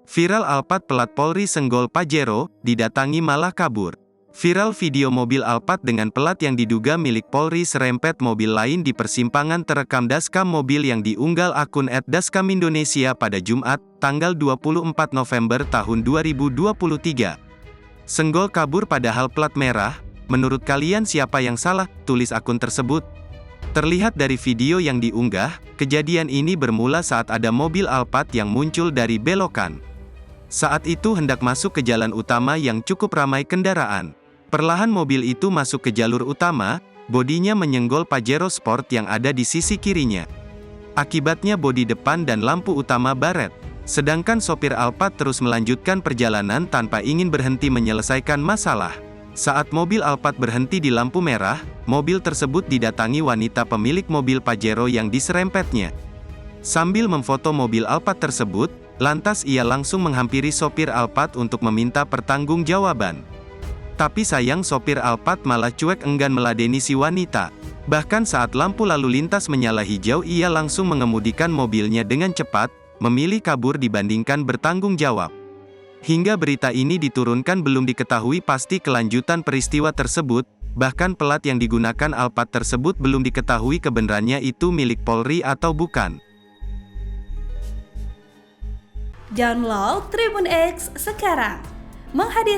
Viral Alphard pelat Polri senggol Pajero, didatangi malah kabur. Viral video mobil Alphard dengan pelat yang diduga milik Polri serempet mobil lain di persimpangan terekam dashcam mobil yang diunggah akun @dashcamindonesia pada Jumat, tanggal 24 November tahun 2023. Senggol kabur padahal plat merah, menurut kalian siapa yang salah? Tulis akun tersebut. Terlihat dari video yang diunggah, kejadian ini bermula saat ada mobil Alphard yang muncul dari belokan. Saat itu hendak masuk ke jalan utama yang cukup ramai kendaraan. Perlahan mobil itu masuk ke jalur utama, bodinya menyenggol Pajero Sport yang ada di sisi kirinya. Akibatnya bodi depan dan lampu utama baret. Sedangkan sopir Alphard terus melanjutkan perjalanan tanpa ingin berhenti menyelesaikan masalah. Saat mobil Alphard berhenti di lampu merah, mobil tersebut didatangi wanita pemilik mobil Pajero yang diserempetnya. Sambil memfoto mobil Alphard tersebut, lantas ia langsung menghampiri sopir Alphard untuk meminta pertanggungjawaban. Tapi sayang sopir Alphard malah cuek enggan meladeni si wanita. Bahkan saat lampu lalu lintas menyala hijau ia langsung mengemudikan mobilnya dengan cepat, memilih kabur dibandingkan bertanggung jawab. Hingga berita ini diturunkan belum diketahui pasti kelanjutan peristiwa tersebut, bahkan pelat yang digunakan Alphard tersebut belum diketahui kebenarannya itu milik Polri atau bukan. Download Tribun X sekarang. Menghadirkan